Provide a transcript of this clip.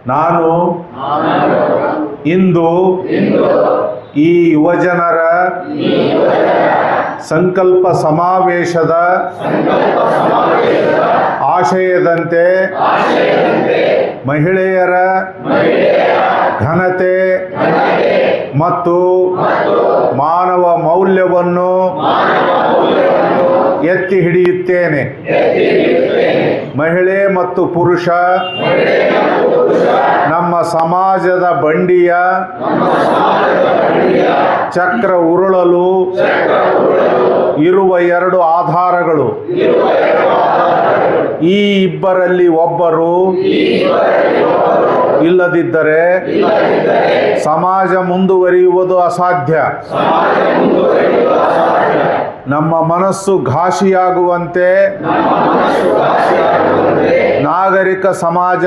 ನಾನು ಇಂದು ಈ ಯುವಜನರ ಸಂಕಲ್ಪ ಸಮಾವೇಶದ ಆಶಯದಂತೆ ಮಹಿಳೆಯರ ಘನತೆ ಮತ್ತು ಮಾನವ ಮೌಲ್ಯವನ್ನು ಎತ್ತಿ ಹಿಡಿಯುತ್ತೇನೆ. ಮಹಿಳೆ ಮತ್ತು ಪುರುಷ ನಮ್ಮ ಸಮಾಜದ ಬಂಡಿಯ ಚಕ್ರ ಉರುಳಲು ಇರುವ ಎರಡು ಆಧಾರಗಳು. ಈ ಇಬ್ಬರಲ್ಲಿ ಒಬ್ಬರು ಇಲ್ಲದಿದ್ದರೆ ಸಮಾಜ ಮುಂದುವರಿಯುವುದು ಅಸಾಧ್ಯ. ನಮ್ಮ ಮನಸ್ಸು ಘಾಸಿಯಾಗುವಂತೆ ನಾಗರಿಕ ಸಮಾಜ